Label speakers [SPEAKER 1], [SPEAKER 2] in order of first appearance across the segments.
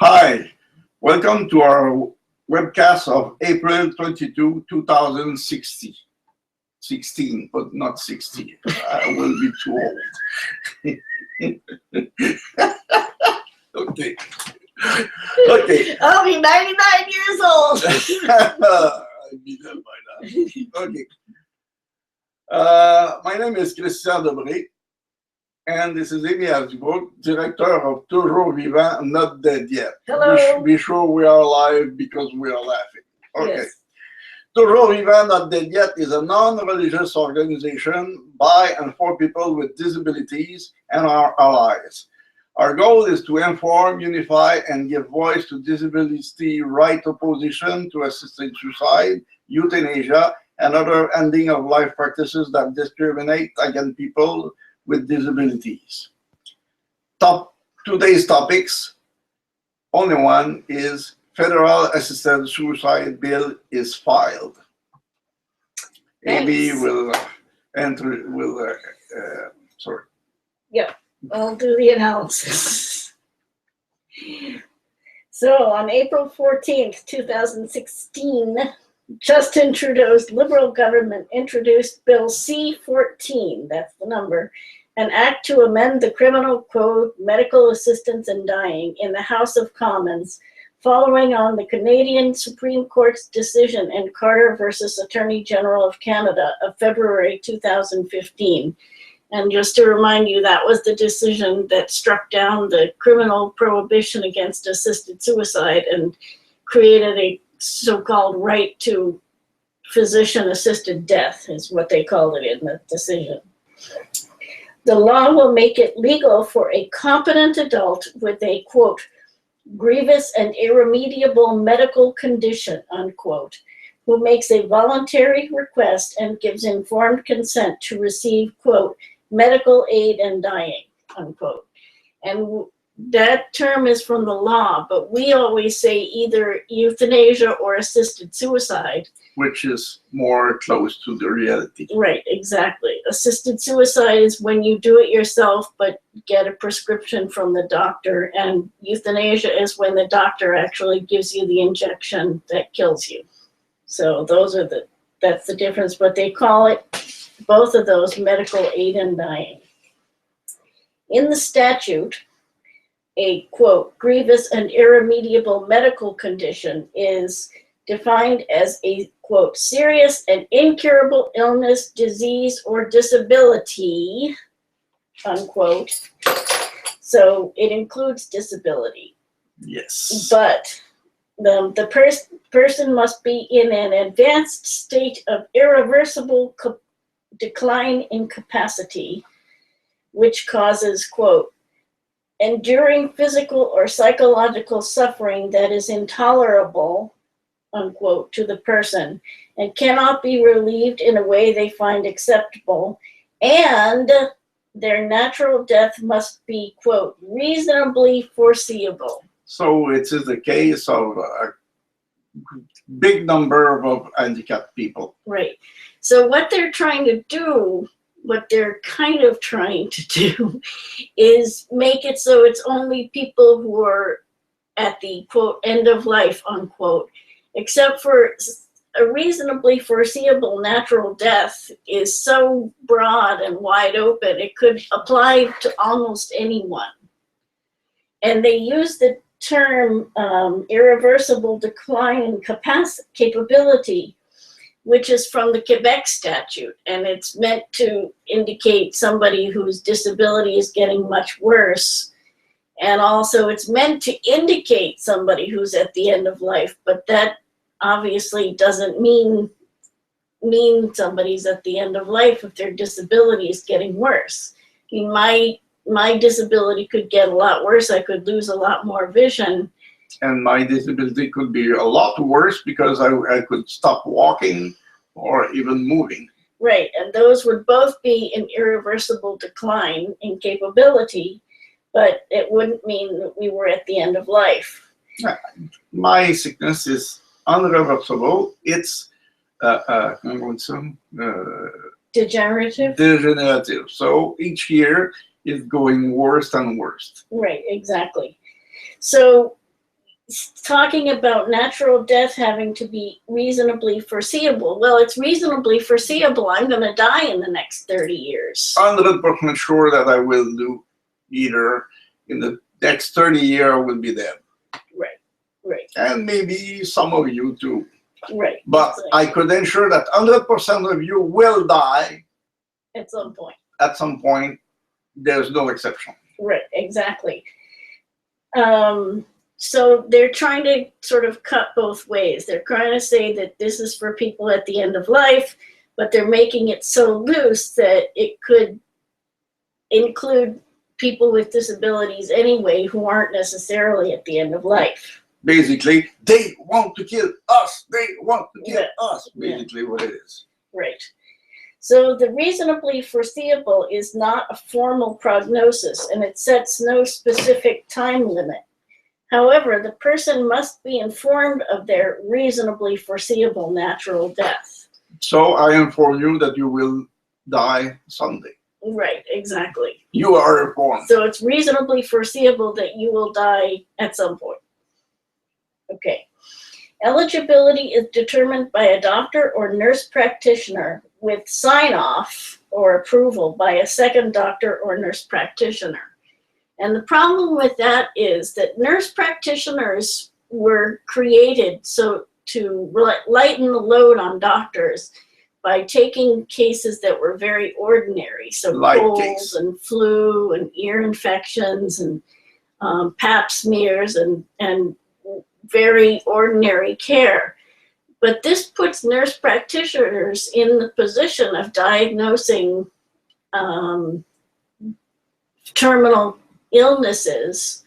[SPEAKER 1] Hi, welcome to our webcast of April 22, 2016. 16, but not 60. I will be too old. Okay. Okay.
[SPEAKER 2] I'll be 99 years old.
[SPEAKER 1] I'll be there by now. Okay. My name is Christian Debré, and this is Amy Hasbrook, Director of Toujours Vivant, Not Dead Yet.
[SPEAKER 2] Hello.
[SPEAKER 1] Be sure we are live because we are laughing. Okay.
[SPEAKER 2] Yes.
[SPEAKER 1] Toujours Vivant, Not Dead Yet is a non-religious organization by and for people with disabilities and our allies. Our goal is to inform, unify, and give voice to disability right opposition to assisted suicide, euthanasia, and other ending of life practices that discriminate against people with disabilities. Today's topics, only one is Federal Assisted Suicide Bill is filed. Amy will sorry.
[SPEAKER 2] Yep, I'll do the analysis. So on April 14th, 2016, Justin Trudeau's Liberal government introduced Bill C-14, that's the number, an act to amend the Criminal Code, Medical Assistance in Dying, in the House of Commons, following on the Canadian Supreme Court's decision in Carter versus Attorney General of Canada of February 2015. And just to remind you, that was the decision that struck down the criminal prohibition against assisted suicide and created a so-called right to physician-assisted death, is what they called it in the decision. The law will make it legal for a competent adult with a, quote, grievous and irremediable medical condition, unquote, who makes a voluntary request and gives informed consent to receive, quote, medical aid in dying, unquote. And that term is from the law, but we always say either euthanasia or assisted suicide.
[SPEAKER 1] Which is more close to the reality.
[SPEAKER 2] Right, exactly. Assisted suicide is when you do it yourself, but get a prescription from the doctor, and euthanasia is when the doctor actually gives you the injection that kills you. So that's the difference, but they call it, both of those, medical aid in dying. In the statute, a, quote, grievous and irremediable medical condition is defined as a, quote, serious and incurable illness, disease, or disability, unquote. So it includes disability.
[SPEAKER 1] Yes.
[SPEAKER 2] But the person must be in an advanced state of irreversible decline in capacity, which causes, quote, enduring physical or psychological suffering that is intolerable, unquote, to the person and cannot be relieved in a way they find acceptable, and their natural death must be, quote, reasonably foreseeable.
[SPEAKER 1] So it is the case of a big number of handicapped people.
[SPEAKER 2] Right. So what they're trying to do, what they're kind of trying to do, is make it so it's only people who are at the, quote, end of life, unquote, except for a reasonably foreseeable natural death is so broad and wide open, it could apply to almost anyone. And they use the term irreversible decline in capability, which is from the Quebec statute, and it's meant to indicate somebody whose disability is getting much worse. And also it's meant to indicate somebody who's at the end of life, but that obviously doesn't mean somebody's at the end of life if their disability is getting worse. I mean, my disability could get a lot worse. I could lose a lot more vision.
[SPEAKER 1] And my disability could be a lot worse because I could stop walking or even moving.
[SPEAKER 2] Right, and those would both be an irreversible decline in capability, but it wouldn't mean that we were at the end of life.
[SPEAKER 1] My sickness is unreversible. It's degenerative. So each year is going worse and worse.
[SPEAKER 2] Right, exactly. So talking about natural death having to be reasonably foreseeable. Well, it's reasonably foreseeable. I'm going to die in the next 30 years.
[SPEAKER 1] 100% sure that I will do either in the next 30 years I will be dead.
[SPEAKER 2] Right, right.
[SPEAKER 1] And maybe some of you too.
[SPEAKER 2] Right.
[SPEAKER 1] But
[SPEAKER 2] exactly.
[SPEAKER 1] I could ensure that 100% of you will die
[SPEAKER 2] At some point.
[SPEAKER 1] at some point. There's no exception.
[SPEAKER 2] Right, exactly. So they're trying to sort of cut both ways. They're trying to say that this is for people at the end of life, but they're making it so loose that it could include people with disabilities anyway who aren't necessarily at the end of life.
[SPEAKER 1] Basically, they want to kill us. They want to kill us. Basically, what it is.
[SPEAKER 2] Right. So the reasonably foreseeable is not a formal prognosis, and it sets no specific time limit. However, the person must be informed of their reasonably foreseeable natural death.
[SPEAKER 1] So I inform you that you will die someday.
[SPEAKER 2] Right, exactly.
[SPEAKER 1] You are informed.
[SPEAKER 2] So it's reasonably foreseeable that you will die at some point. Okay. Eligibility is determined by a doctor or nurse practitioner with sign-off or approval by a second doctor or nurse practitioner. And the problem with that is that nurse practitioners were created so to lighten the load on doctors by taking cases that were very ordinary, so
[SPEAKER 1] Light
[SPEAKER 2] colds
[SPEAKER 1] case.
[SPEAKER 2] and flu and ear infections and pap smears and very ordinary care. But this puts nurse practitioners in the position of diagnosing terminal illnesses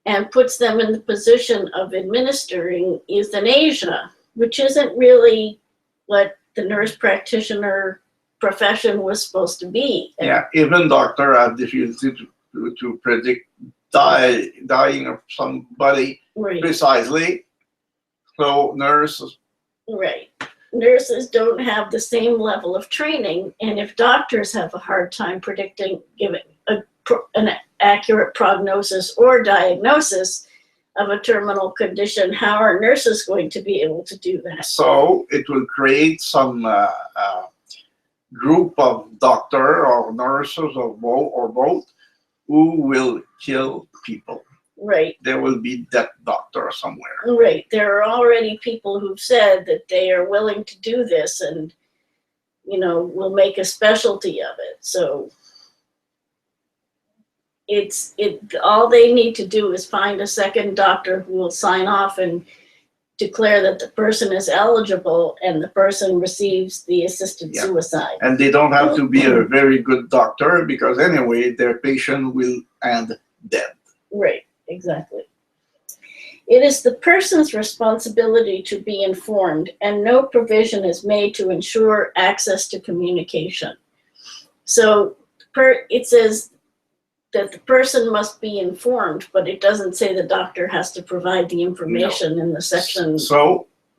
[SPEAKER 2] and puts them in the position of administering euthanasia, which isn't really what the nurse practitioner profession was supposed to be.
[SPEAKER 1] Yeah, even doctor have difficulty to predict dying of somebody
[SPEAKER 2] Right.
[SPEAKER 1] precisely. So nurses.
[SPEAKER 2] Right. Nurses don't have the same level of training, and if doctors have a hard time predicting, giving an accurate prognosis or diagnosis of a terminal condition, how are nurses going to be able to do that?
[SPEAKER 1] So it will create some group of doctor or nurses or both who will kill people.
[SPEAKER 2] Right.
[SPEAKER 1] There will be that doctor somewhere.
[SPEAKER 2] Right. There are already people who've said that they are willing to do this and, will make a specialty of it. So all they need to do is find a second doctor who will sign off and declare that the person is eligible and the person receives the assisted suicide.
[SPEAKER 1] And they don't have to be a very good doctor because anyway, their patient will end dead.
[SPEAKER 2] Right, exactly. It is the person's responsibility to be informed, and no provision is made to ensure access to communication. So it says that the person must be informed, but it doesn't say the doctor has to provide the information in the section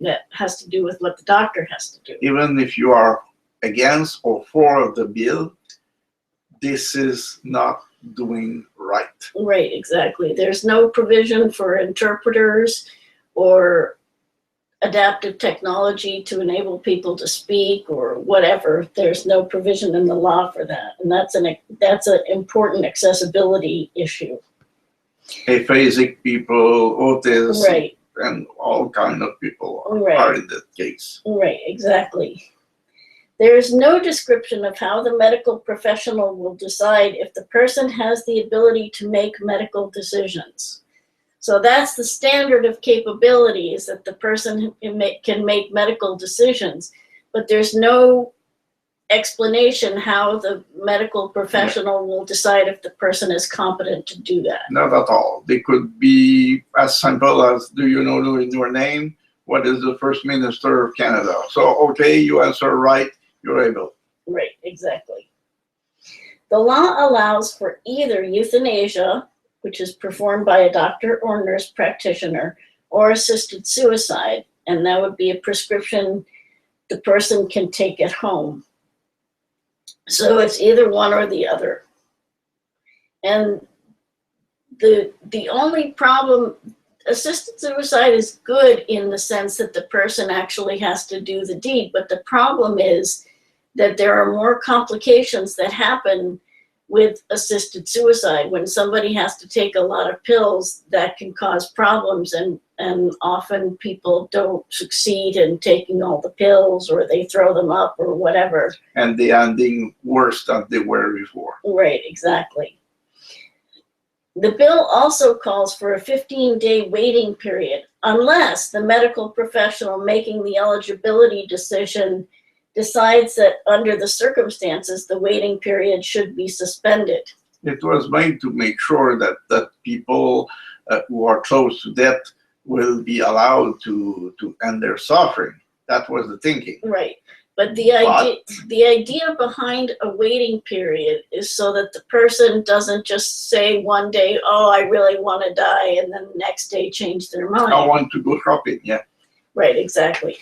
[SPEAKER 2] that has to do with what the doctor has to do.
[SPEAKER 1] Even if you are against or for the bill, this is not doing right.
[SPEAKER 2] Right, exactly. There's no provision for interpreters or adaptive technology to enable people to speak or whatever. There's no provision in the law for that, and that's an important accessibility issue.
[SPEAKER 1] Aphasic people, autists,
[SPEAKER 2] right,
[SPEAKER 1] and all kind of people
[SPEAKER 2] right.
[SPEAKER 1] are in that case.
[SPEAKER 2] Right, exactly. There is no description of how the medical professional will decide if the person has the ability to make medical decisions. So that's the standard of capability, is that the person can make medical decisions, but there's no explanation how the medical professional will decide if the person is competent to do that.
[SPEAKER 1] Not at all. They could be as simple as, do you know in your name, what is the First Minister of Canada? So, okay, you answer right, you're able.
[SPEAKER 2] Right, exactly. The law allows for either euthanasia, which is performed by a doctor or nurse practitioner, or assisted suicide, and that would be a prescription the person can take at home. So it's either one or the other. And the only problem, assisted suicide is good in the sense that the person actually has to do the deed, but the problem is that there are more complications that happen with assisted suicide. When somebody has to take a lot of pills, that can cause problems, and often people don't succeed in taking all the pills, or they throw them up or whatever.
[SPEAKER 1] And they are ending worse than they were before.
[SPEAKER 2] Right, exactly. The bill also calls for a 15-day waiting period unless the medical professional making the eligibility decision decides that under the circumstances, the waiting period should be suspended.
[SPEAKER 1] It was made to make sure that people who are close to death will be allowed to end their suffering. That was the thinking.
[SPEAKER 2] Right. But the idea behind a waiting period is so that the person doesn't just say one day, oh, I really want to die, and then the next day change their mind.
[SPEAKER 1] I want to go shopping, yeah.
[SPEAKER 2] Right, exactly.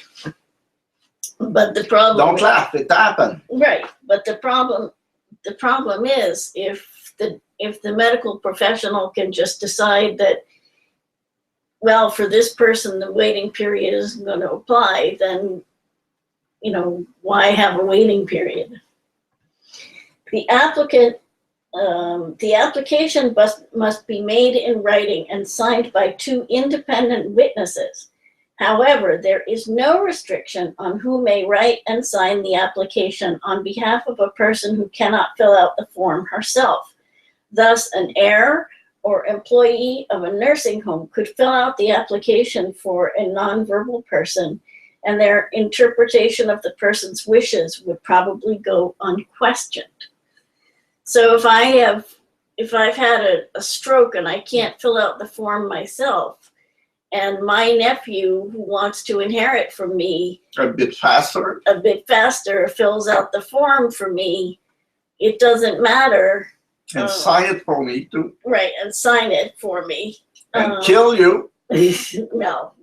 [SPEAKER 2] But the problem...
[SPEAKER 1] Don't laugh, it happened.
[SPEAKER 2] Right, but the problem is if the medical professional can just decide that, well, for this person, the waiting period isn't going to apply, then why have a waiting period? The application must be made in writing and signed by 2 independent witnesses. However, there is no restriction on who may write and sign the application on behalf of a person who cannot fill out the form herself. Thus, an heir or employee of a nursing home could fill out the application for a nonverbal person, and their interpretation of the person's wishes would probably go unquestioned. So if I've had a stroke and I can't fill out the form myself, and my nephew who wants to inherit from me
[SPEAKER 1] a bit faster
[SPEAKER 2] fills out the form for me, it doesn't matter.
[SPEAKER 1] And sign it for me too.
[SPEAKER 2] Right, and sign it for me.
[SPEAKER 1] And kill you.
[SPEAKER 2] No.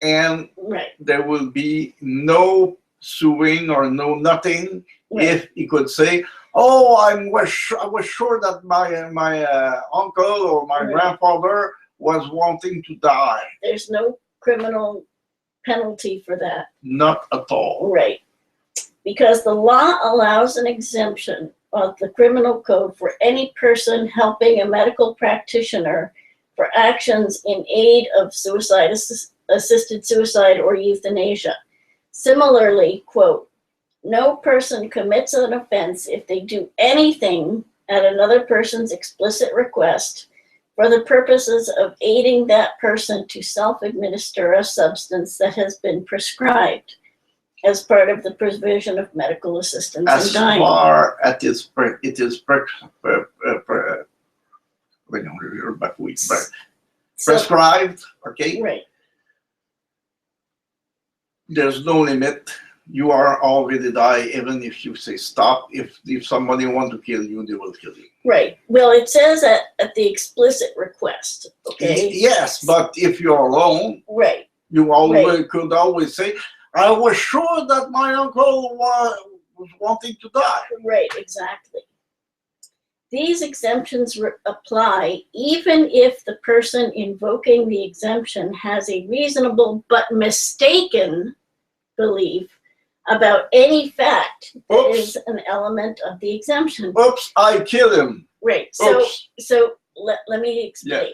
[SPEAKER 1] And
[SPEAKER 2] right.
[SPEAKER 1] There will be no suing or no nothing. Right. If he could say, oh, I was sure that my uncle or my right. grandfather was wanting to die.
[SPEAKER 2] There's no criminal penalty for that.
[SPEAKER 1] Not at all.
[SPEAKER 2] Right. Because the law allows an exemption of the criminal code for any person helping a medical practitioner for actions in aid of suicide, assisted suicide, or euthanasia. Similarly, quote, no person commits an offense if they do anything at another person's explicit request for the purposes of aiding that person to self-administer a substance that has been prescribed as part of the provision of medical assistance in dying.
[SPEAKER 1] As far as it is prescribed, okay?
[SPEAKER 2] Right.
[SPEAKER 1] There's no limit. You are already die, even if you say stop. If somebody wants to kill you, they will kill you.
[SPEAKER 2] Right. Well, it says at the explicit request, okay?
[SPEAKER 1] Yes, but if you're alone,
[SPEAKER 2] right.
[SPEAKER 1] You always could always say, I was sure that my uncle was wanting to die.
[SPEAKER 2] Right, exactly. These exemptions apply even if the person invoking the exemption has a reasonable but mistaken belief about any fact that is an element of the exemption.
[SPEAKER 1] Oops, I kill him.
[SPEAKER 2] Right, so let me explain. Yeah.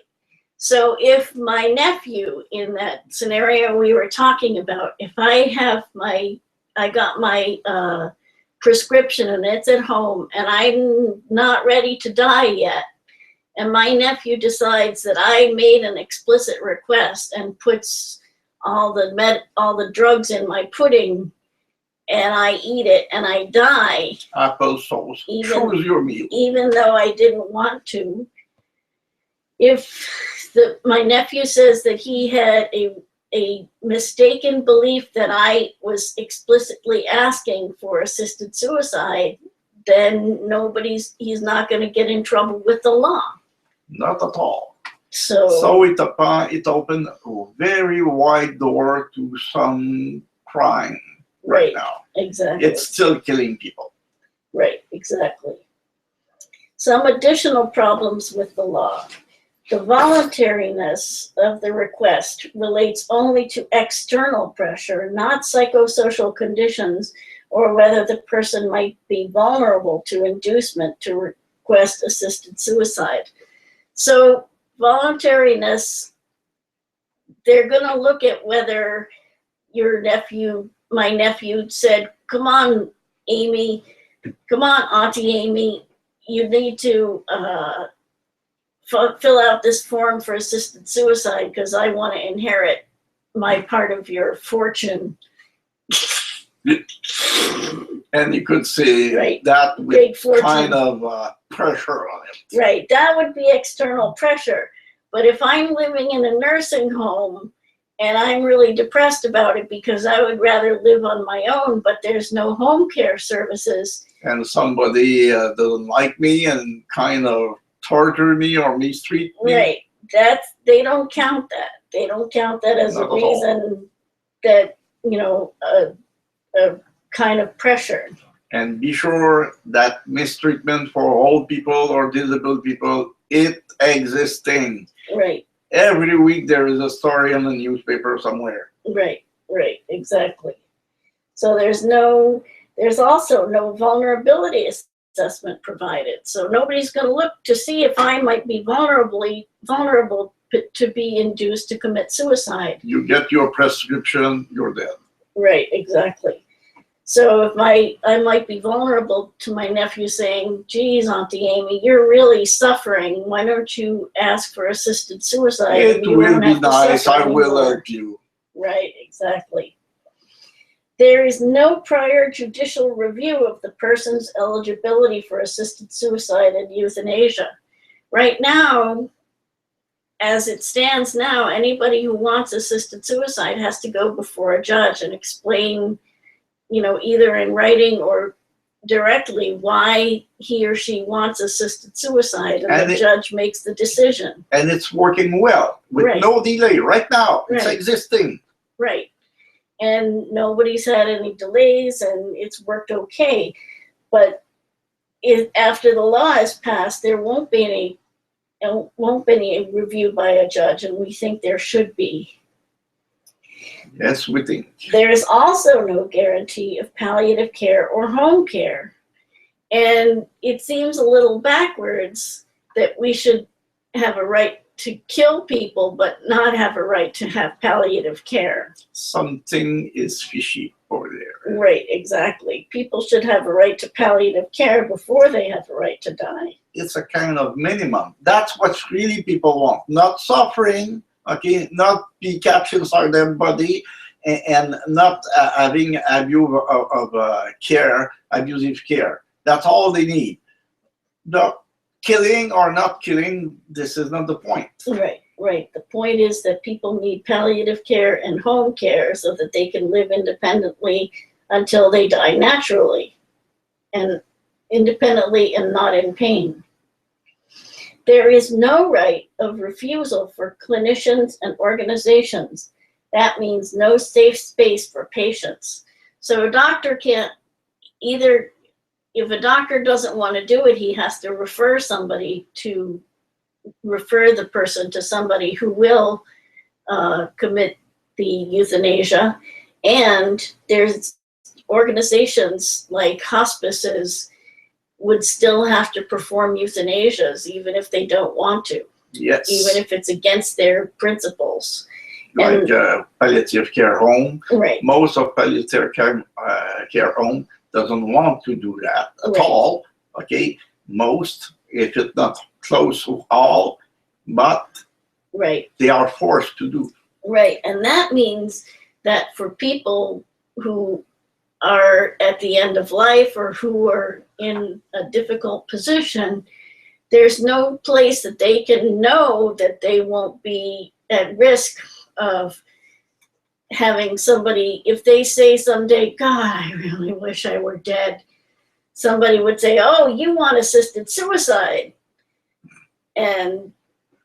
[SPEAKER 2] So if my nephew, in that scenario we were talking about, if I got my prescription and it's at home and I'm not ready to die yet, and my nephew decides that I made an explicit request and puts all the drugs in my pudding, and I eat it and I die.
[SPEAKER 1] Apple sauce. Choose your meal.
[SPEAKER 2] Even though I didn't want to. If my nephew says that he had a mistaken belief that I was explicitly asking for assisted suicide, then he's not going to get in trouble with the law.
[SPEAKER 1] Not at all.
[SPEAKER 2] So
[SPEAKER 1] it opened a very wide door to some crime right now.
[SPEAKER 2] Exactly.
[SPEAKER 1] It's still killing people.
[SPEAKER 2] Right, exactly. Some additional problems with the law. The voluntariness of the request relates only to external pressure, not psychosocial conditions or whether the person might be vulnerable to inducement to request assisted suicide. So voluntariness, they're going to look at whether my nephew said, come on, Amy, come on, Auntie Amy, you need to fill out this form for assisted suicide because I want to inherit my part of your fortune.
[SPEAKER 1] And you could say
[SPEAKER 2] right.
[SPEAKER 1] that with
[SPEAKER 2] big fortune.
[SPEAKER 1] Kind of pressure on it.
[SPEAKER 2] Right, that would be external pressure. But if I'm living in a nursing home and I'm really depressed about it because I would rather live on my own, but there's no home care services.
[SPEAKER 1] And somebody doesn't like me and kind of torture me or mistreat me.
[SPEAKER 2] Right, they don't count that. They don't count that as a reason that, a kind of pressure.
[SPEAKER 1] And be sure that mistreatment for old people or disabled people, it existing.
[SPEAKER 2] Right.
[SPEAKER 1] Every week there is a story in the newspaper somewhere.
[SPEAKER 2] Right, exactly. So there's also no vulnerability assessment provided. So nobody's going to look to see if I might be vulnerable to be induced to commit suicide.
[SPEAKER 1] You get your prescription, you're dead.
[SPEAKER 2] Right, exactly. So if I might be vulnerable to my nephew saying, geez, Auntie Amy, you're really suffering. Why don't you ask for assisted suicide?
[SPEAKER 1] It will be nice. I will help you.
[SPEAKER 2] Right, exactly. There is no prior judicial review of the person's eligibility for assisted suicide and euthanasia. Right now, as it stands now, anybody who wants assisted suicide has to go before a judge and explain, either in writing or directly why he or she wants assisted suicide, and the judge makes the decision.
[SPEAKER 1] And it's working well, with no delay. Right now, it's existing.
[SPEAKER 2] Right. And nobody's had any delays, and it's worked okay. But after the law is passed, there won't be any review by a judge, and we think there should be.
[SPEAKER 1] Yes, we think.
[SPEAKER 2] There is also no guarantee of palliative care or home care. And it seems a little backwards that we should have a right to kill people, but not have a right to have palliative care.
[SPEAKER 1] Something is fishy over there.
[SPEAKER 2] Right, exactly. People should have a right to palliative care before they have a right to die.
[SPEAKER 1] It's a kind of minimum. That's what really people want. Not suffering, okay, not be kept inside their body, and not having abuse of abusive care. That's all they need. The killing or not killing, this is not the point.
[SPEAKER 2] Right. The point is that people need palliative care and home care so that they can live independently until they die naturally, and independently and not in pain. There is no right of refusal for clinicians and organizations. That means no safe space for patients. So a doctor can't either, if a doctor doesn't want to do it, he has to refer the person to somebody who will commit the euthanasia. And there's organizations like hospices would still have to perform euthanasias even if they don't want to.
[SPEAKER 1] Yes.
[SPEAKER 2] Even if it's against their principles.
[SPEAKER 1] Like palliative care home.
[SPEAKER 2] Right.
[SPEAKER 1] Most of palliative care home doesn't want to do that at all. Okay. Most, if it's not close to all, but they are forced to do.
[SPEAKER 2] Right. And that means that for people who are at the end of life or who are in a difficult position, there's no place that they can know that they won't be at risk of having somebody, if they say someday, God, I really wish I were dead, somebody would say, oh, you want assisted suicide, and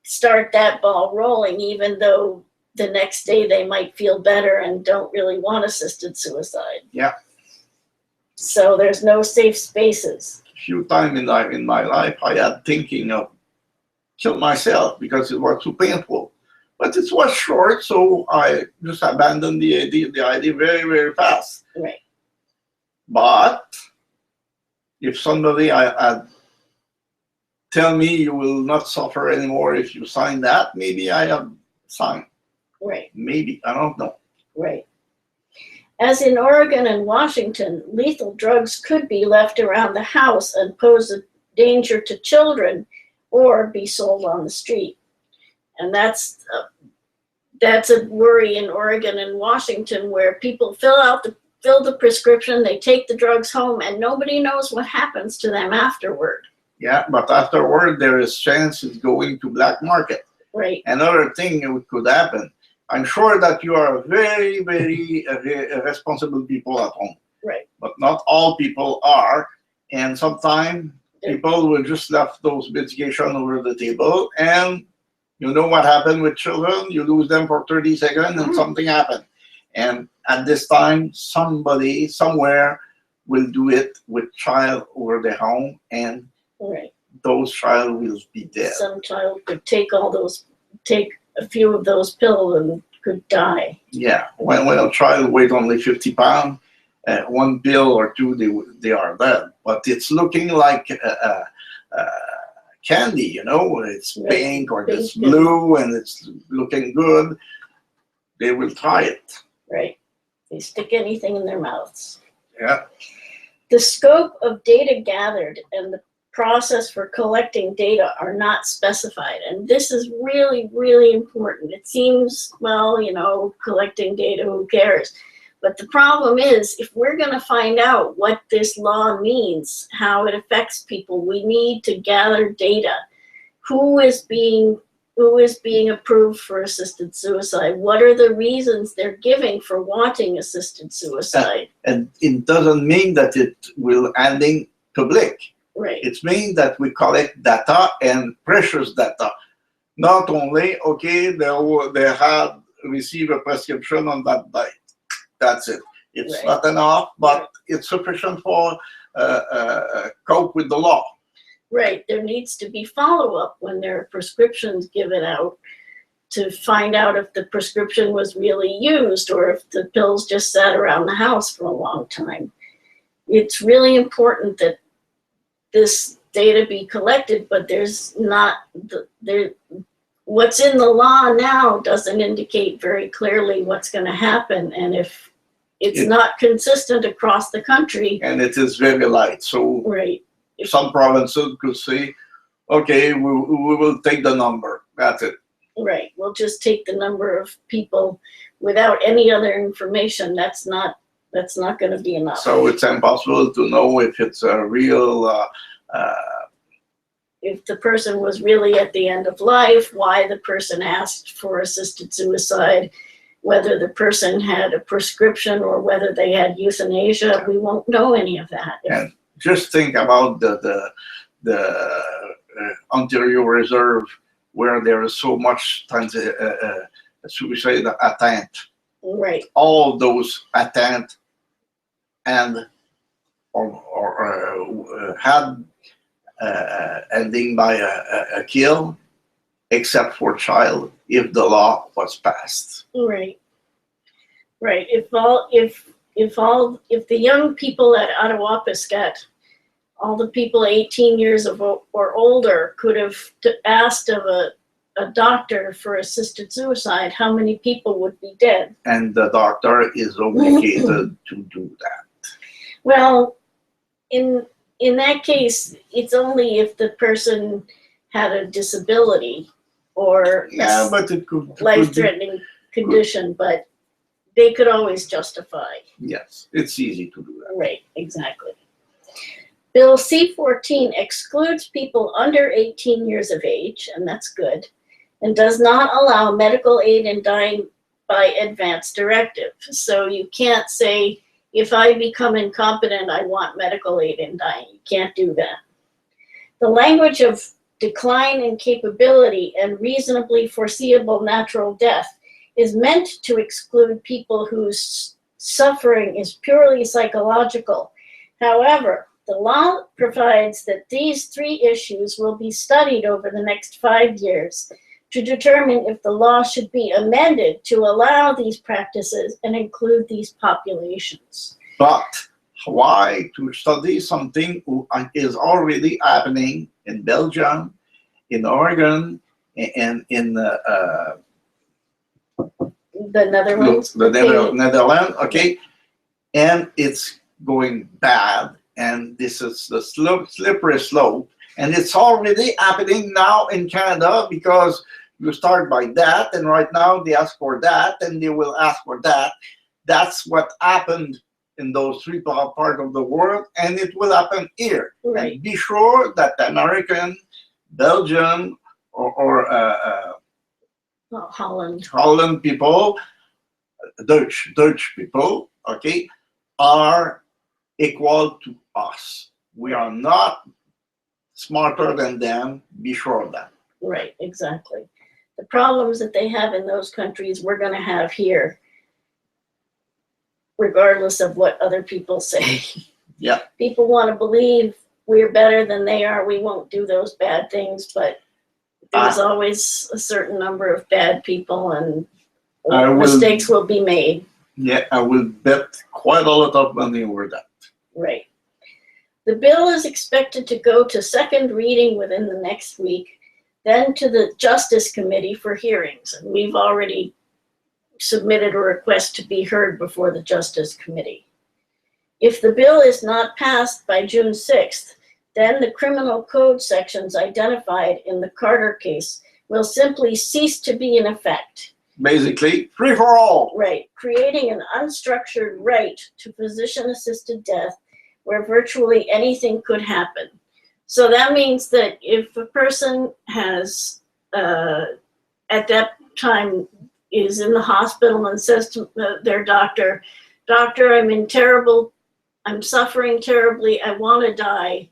[SPEAKER 2] start that ball rolling, even though the next day they might feel better and don't really want assisted suicide.
[SPEAKER 1] Yeah.
[SPEAKER 2] So there's no safe spaces.
[SPEAKER 1] A few times in my life, I had thinking of kill myself because it was too painful. But it was short, so I just abandoned the idea very, very fast.
[SPEAKER 2] Right.
[SPEAKER 1] But if somebody had tell me you will not suffer anymore if you sign that, maybe I have signed.
[SPEAKER 2] Right.
[SPEAKER 1] Maybe, I don't know.
[SPEAKER 2] Right. As in Oregon and Washington, lethal drugs could be left around the house and pose a danger to children or be sold on the street. And that's a worry in Oregon and Washington, where people fill the prescription, they take the drugs home, and nobody knows what happens to them afterward.
[SPEAKER 1] Yeah, but afterward there is chance it's going to black market.
[SPEAKER 2] Right.
[SPEAKER 1] Another thing that could happen. I'm sure that you are very, very responsible people at home.
[SPEAKER 2] Right.
[SPEAKER 1] But not all people are, and sometimes people will just left those medication over the table, and you know what happened with children? You lose them for 30 seconds and something happened. And at this time, somebody somewhere will do it with child over the home, and
[SPEAKER 2] right.
[SPEAKER 1] those child will be dead.
[SPEAKER 2] Some child could take a few of those pills and could die.
[SPEAKER 1] Yeah, when a child weighs only 50 pounds, one pill or two, they are dead. But it's looking like candy, you know, it's
[SPEAKER 2] right.
[SPEAKER 1] pink or it's blue and it's looking good. They will try it.
[SPEAKER 2] Right. They stick anything in their mouths.
[SPEAKER 1] Yeah.
[SPEAKER 2] The scope of data gathered and the process for collecting data are not specified. And this is really, really important. It seems, well, you know, collecting data, who cares? But the problem is, if we're going to find out what this law means, how it affects people, we need to gather data. Who is being approved for assisted suicide? What are the reasons they're giving for wanting assisted suicide?
[SPEAKER 1] And it doesn't mean that it will ending public.
[SPEAKER 2] Right.
[SPEAKER 1] It means that we collect data, and precious data. Not only, okay, they had received a prescription on that date. That's it. It's
[SPEAKER 2] right.
[SPEAKER 1] not enough, but
[SPEAKER 2] right.
[SPEAKER 1] it's sufficient for cope with the law.
[SPEAKER 2] Right. There needs to be follow-up when there are prescriptions given out to find out if the prescription was really used or if the pills just sat around the house for a long time. It's really important that this data be collected, but there's not what's in the law now doesn't indicate very clearly what's going to happen, and if it's not consistent across the country,
[SPEAKER 1] and it is very light, so
[SPEAKER 2] right.
[SPEAKER 1] Some provinces could say, okay, we will take the number. That's it.
[SPEAKER 2] Right. We'll just take the number of people without any other information. That's not going to be enough.
[SPEAKER 1] So it's impossible to know if it's a real.
[SPEAKER 2] If the person was really at the end of life, why the person asked for assisted suicide, whether the person had a prescription or whether they had euthanasia, we won't know any of that.
[SPEAKER 1] And just think about the Ontario Reserve, where there is so much times suicide attempt.
[SPEAKER 2] Right.
[SPEAKER 1] All those attempt and or had ending by a kill, except for child, if the law was passed.
[SPEAKER 2] Right. Right. If the young people at Ottawa-Piscat, all the people 18 years or older could have asked of a doctor for assisted suicide, how many people would be dead?
[SPEAKER 1] And the doctor is obligated to do that.
[SPEAKER 2] Well, in that case, it's only if the person had a disability or
[SPEAKER 1] but it could
[SPEAKER 2] life-threatening condition, but they could always justify.
[SPEAKER 1] Yes, it's easy to do that.
[SPEAKER 2] Right, exactly. Bill C-14 excludes people under 18 years of age, and that's good, and does not allow medical aid in dying by advance directive. So you can't say, if I become incompetent, I want medical aid in dying. You can't do that. The language of decline in capability and reasonably foreseeable natural death is meant to exclude people whose suffering is purely psychological. However, The law provides that these 3 issues will be studied over the next 5 years to determine if the law should be amended to allow these practices and include these populations.
[SPEAKER 1] But why to study something is already happening in Belgium, in Oregon, and in
[SPEAKER 2] The Netherlands.
[SPEAKER 1] the Netherlands, okay? And it's going bad, and this is the slippery slope, and it's already happening now in Canada, because you start by that, and right now they ask for that, and they will ask for that. That's what happened in those 3 parts of the world, and it will happen here.
[SPEAKER 2] Right.
[SPEAKER 1] And be sure that the American, Belgian, or Holland people, Dutch people, okay, are equal to us. We are not smarter than them. Be sure of that.
[SPEAKER 2] Right, exactly. The problems that they have in those countries, we're going to have here, regardless of what other people say.
[SPEAKER 1] Yeah.
[SPEAKER 2] People want to believe we're better than they are. We won't do those bad things, but there's always a certain number of bad people, and mistakes will be made.
[SPEAKER 1] Yeah, I will bet quite a lot of money over that.
[SPEAKER 2] Right. The bill is expected to go to 2nd reading within the next week, then to the Justice Committee for hearings. And we've already submitted a request to be heard before the Justice Committee. If the bill is not passed by June 6th, then the criminal code sections identified in the Carter case will simply cease to be in effect.
[SPEAKER 1] Basically, free for all.
[SPEAKER 2] Right, creating an unstructured right to physician-assisted death where virtually anything could happen. So that means that if a person has, at that time, is in the hospital and says to their doctor, "Doctor, I'm suffering terribly, I want to die,"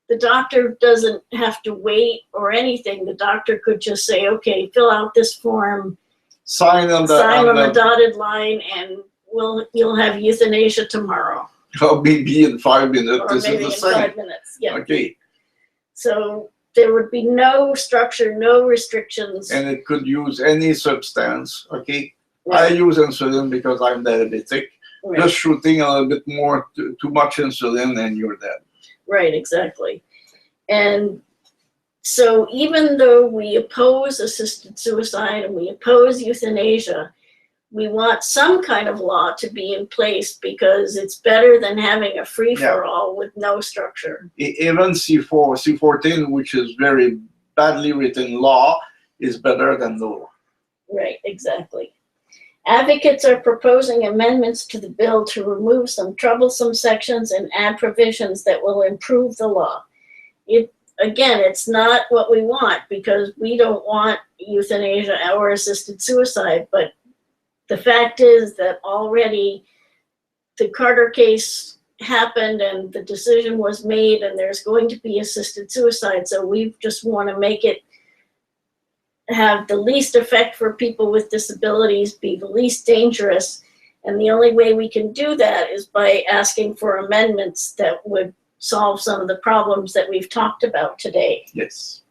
[SPEAKER 2] the doctor doesn't have to wait or anything. The doctor could just say, "Okay, fill out this form,
[SPEAKER 1] sign on
[SPEAKER 2] the dotted line, and you'll have euthanasia tomorrow."
[SPEAKER 1] Or maybe in 5 minutes.
[SPEAKER 2] Or
[SPEAKER 1] this
[SPEAKER 2] maybe
[SPEAKER 1] is
[SPEAKER 2] in
[SPEAKER 1] the same.
[SPEAKER 2] 5 minutes, yeah.
[SPEAKER 1] Okay.
[SPEAKER 2] So there would be no structure, no restrictions.
[SPEAKER 1] And it could use any substance, okay?
[SPEAKER 2] Right.
[SPEAKER 1] I use insulin because I'm diabetic.
[SPEAKER 2] Right.
[SPEAKER 1] Just shooting a little bit more, too much insulin, and you're dead.
[SPEAKER 2] Right, exactly. And so even though we oppose assisted suicide and we oppose euthanasia, we want some kind of law to be in place, because it's better than having a free-for-all with no structure.
[SPEAKER 1] Even C14, which is very badly written law, is better than no law.
[SPEAKER 2] Right, exactly. Advocates are proposing amendments to the bill to remove some troublesome sections and add provisions that will improve the law. Again, it's not what we want, because we don't want euthanasia or assisted suicide, but the fact is that already the Carter case happened and the decision was made, and there's going to be assisted suicide. So we just want to make it have the least effect for people with disabilities, be the least dangerous. And the only way we can do that is by asking for amendments that would solve some of the problems that we've talked about today.
[SPEAKER 1] Yes.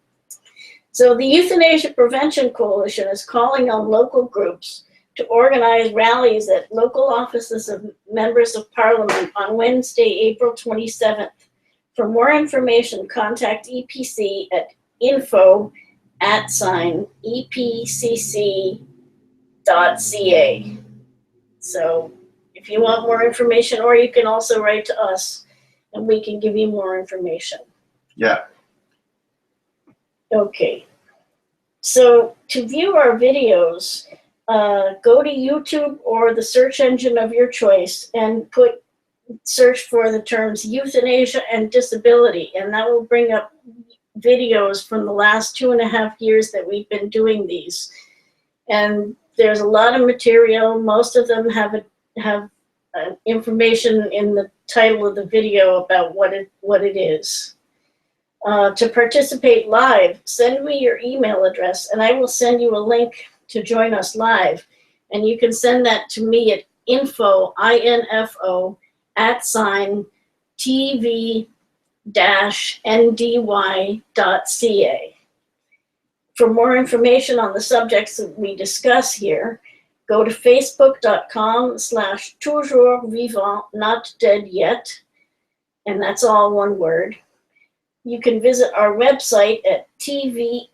[SPEAKER 2] So the Euthanasia Prevention Coalition is calling on local groups to organize rallies at local offices of members of Parliament on Wednesday, April 27th. For more information, contact EPC at info@epcc.ca. So if you want more information, or you can also write to us and we can give you more information.
[SPEAKER 1] Yeah.
[SPEAKER 2] Okay. So to view our videos, go to YouTube or the search engine of your choice and search for the terms euthanasia and disability, and that will bring up videos from the last 2.5 years that we've been doing these. And there's a lot of material. Most of them have information in the title of the video about what it is. To participate live, send me your email address and I will send you a link to join us live. And you can send that to me at info@TVNDY tvNDY.ca. For more information on the subjects that we discuss here, go to facebook.com/toujours vivant, not dead yet, and that's all one word. You can visit our website at tvNDY.ca.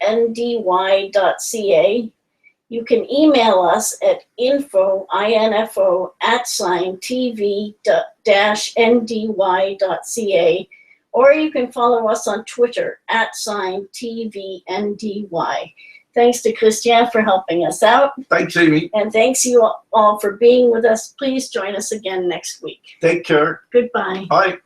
[SPEAKER 2] You can email us at info@tv-ndy.ca, or you can follow us on Twitter @TVNDY. Thanks to Christian for helping us out.
[SPEAKER 1] Thanks, Amy.
[SPEAKER 2] And thanks you all for being with us. Please join us again next week.
[SPEAKER 1] Take care.
[SPEAKER 2] Goodbye.
[SPEAKER 1] Bye.